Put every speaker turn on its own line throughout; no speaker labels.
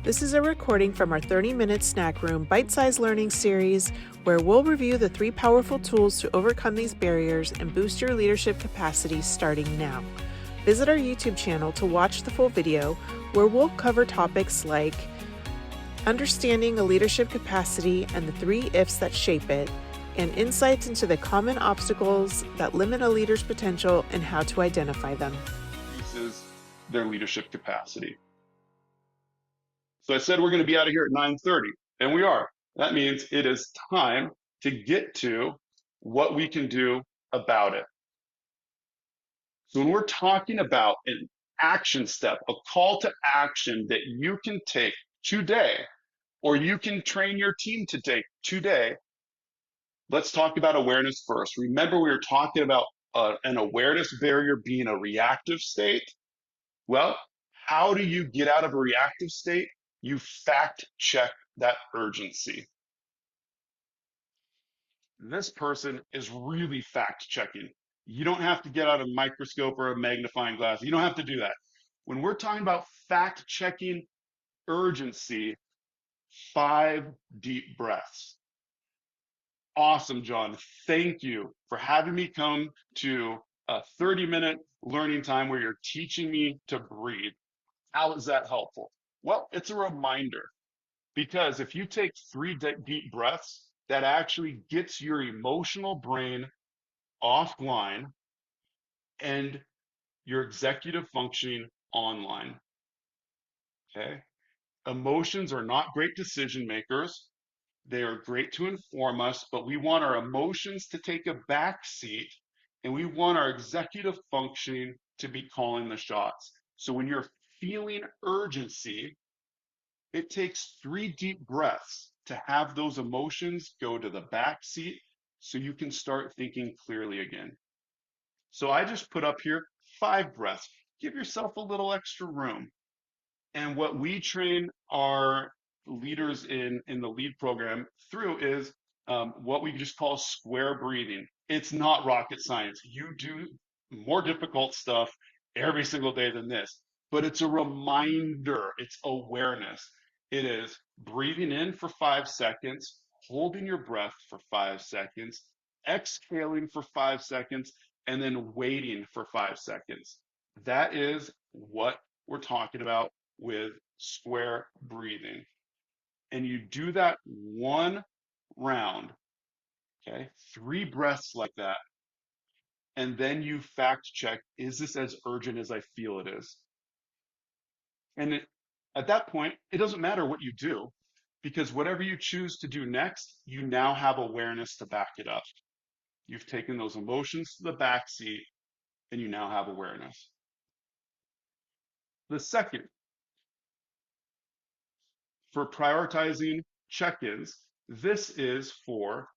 This is a recording from our 30-minute snack room bite-sized learning series where we'll review the 3 powerful tools to overcome these barriers and boost your leadership capacity starting now. Visit our YouTube channel to watch the full video where we'll cover topics like understanding a leadership capacity and the 3 ifs that shape it, and insights into the common obstacles that limit a leader's potential and how to identify them.
Increases their leadership capacity. So I said we're going to be out of here at 9:30, and we are. That means it is time to get to what we can do about it. So when we're talking about an action step, a call to action that you can take today, or you can train your team to take today, let's talk about awareness first. Remember, we were talking about an awareness barrier being a reactive state. Well, how do you get out of a reactive state? You fact check that urgency. This person is really fact checking. You don't have to get out a microscope or a magnifying glass. You don't have to do that. When we're talking about fact checking urgency, 5 deep breaths. Awesome, John. Thank you for having me come to a 30-minute learning time where you're teaching me to breathe. How is that helpful? Well, it's a reminder because if you take 3 deep breaths, that actually gets your emotional brain offline and your executive functioning online. Okay. Emotions are not great decision makers. They are great to inform us, but we want our emotions to take a back seat and we want our executive functioning to be calling the shots. So when you're feeling urgency, it takes 3 deep breaths to have those emotions go to the back seat so you can start thinking clearly again. So I just put up here 5 breaths. Give yourself a little extra room. And what we train our leaders in the lead program through is what we just call square breathing. It's not rocket science. You do more difficult stuff every single day than this, but it's a reminder, it's awareness. It is breathing in for 5 seconds, holding your breath for 5 seconds, exhaling for 5 seconds, and then waiting for 5 seconds. That is what we're talking about with square breathing. And you do that 1 round, okay? 3 breaths like that. And then you fact check, is this as urgent as I feel it is? And at that point, it doesn't matter what you do because whatever you choose to do next, you now have awareness to back it up. You've taken those emotions to the back seat and you now have awareness. The second, for prioritizing check-ins, this is for,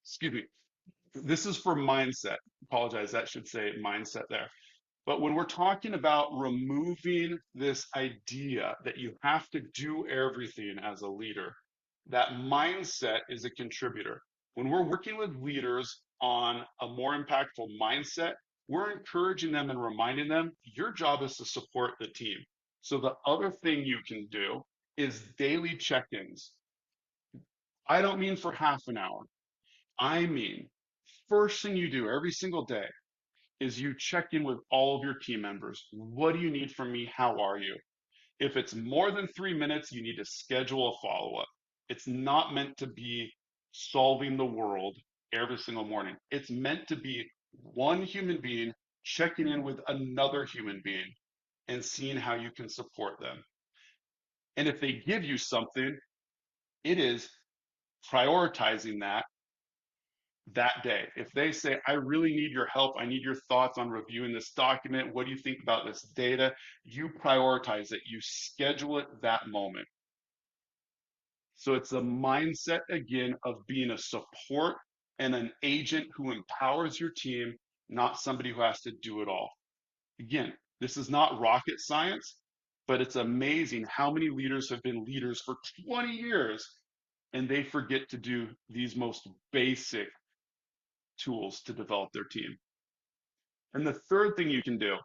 excuse me, this is for mindset. Apologize, that should say mindset there. But when we're talking about removing this idea that you have to do everything as a leader, that mindset is a contributor. When we're working with leaders on a more impactful mindset, we're encouraging them and reminding them your job is to support the team. So the other thing you can do is daily check-ins. I don't mean for half an hour. I mean, first thing you do every single day is you check in with all of your team members. What do you need from me? How are you? If it's more than 3 minutes, you need to schedule a follow-up. It's not meant to be solving the world every single morning. It's meant to be one human being checking in with another human being and seeing how you can support them. And if they give you something, it is prioritizing that day. If they say, I really need your help, I need your thoughts on reviewing this document, what do you think about this data? You prioritize it, you schedule it that moment. So it's a mindset again of being a support and an agent who empowers your team, not somebody who has to do it all. Again, this is not rocket science, but it's amazing how many leaders have been leaders for 20 years and they forget to do these most basic tools to develop their team. And the third thing you can do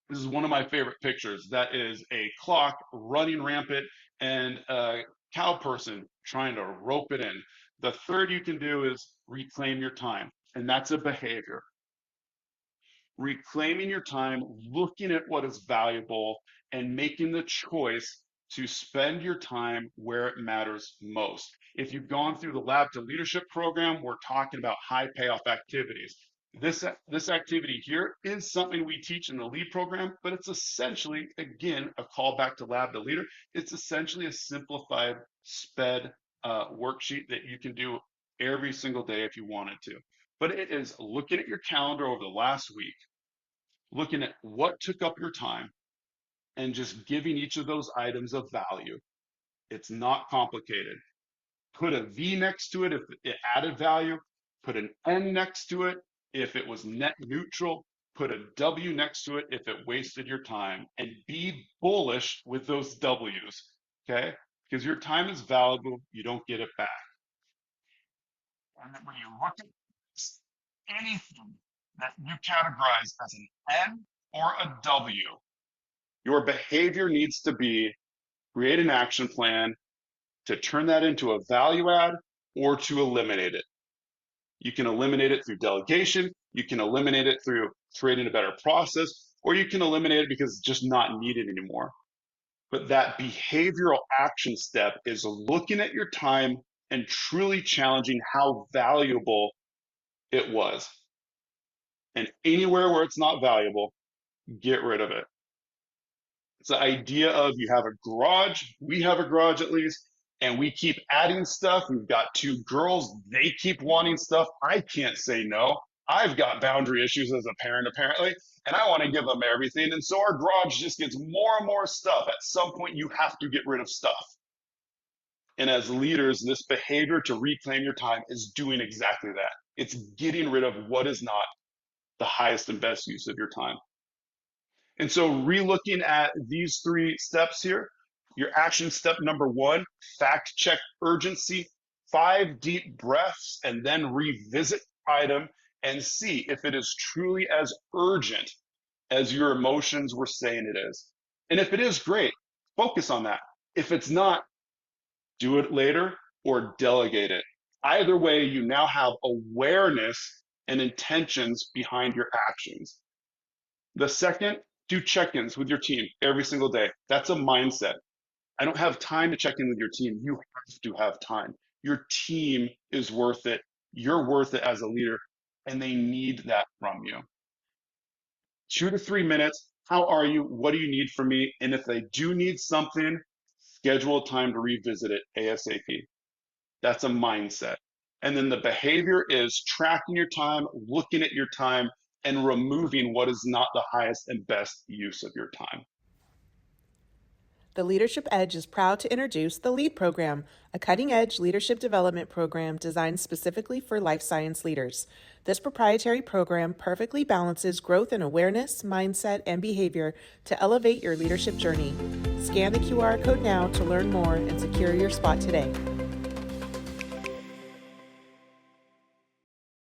This is one of my favorite pictures. That is a clock running rampant and a cow person trying to rope it in. The third you can do is reclaim your time, and that's a behavior. Reclaiming your time, looking at what is valuable, and making the choice to spend your time where it matters most. If you've gone through the Lab to Leadership program, we're talking about high payoff activities. This activity here is something we teach in the LEAD program, but it's essentially, again, a callback to Lab to Leader. It's essentially a simplified SPED worksheet that you can do every single day if you wanted to. But it is looking at your calendar over the last week, looking at what took up your time, and just giving each of those items a value. It's not complicated. Put a V next to it if it added value, put an N next to it if it was net neutral, put a W next to it if it wasted your time, and be bullish with those W's, okay? Because your time is valuable, you don't get it back. And then when you look at anything that you categorize as an N or a W, your behavior needs to be create an action plan to turn that into a value add or to eliminate it. You can eliminate it through delegation, you can eliminate it through creating a better process, or you can eliminate it because it's just not needed anymore. But that behavioral action step is looking at your time and truly challenging how valuable it was. And anywhere where it's not valuable, get rid of it. It's the idea of you have a garage, we have a garage at least, and we keep adding stuff. We've got two girls, they keep wanting stuff. I can't say no. I've got boundary issues as a parent, apparently, and I want to give them everything. And so our garage just gets more and more stuff. At some point, you have to get rid of stuff. And as leaders, this behavior to reclaim your time is doing exactly that. It's getting rid of what is not the highest and best use of your time. And so relooking at these three steps here, your action step number one, fact check urgency, 5 deep breaths, and then revisit item and see if it is truly as urgent as your emotions were saying it is. And if it is, great, focus on that. If it's not, do it later or delegate it. Either way, you now have awareness and intentions behind your actions. The second, do check-ins with your team every single day. That's a mindset. I don't have time to check in with your team. You have to have time. Your team is worth it. You're worth it as a leader, and they need that from you. 2 to 3 minutes. How are you? What do you need from me? And if they do need something, schedule a time to revisit it ASAP. That's a mindset. And then the behavior is tracking your time, looking at your time, and removing what is not the highest and best use of your time.
The Leadership Edge is proud to introduce the LEAD program, a cutting-edge leadership development program designed specifically for life science leaders. This proprietary program perfectly balances growth in awareness, mindset, and behavior to elevate your leadership journey. Scan the QR code now to learn more and secure your spot today.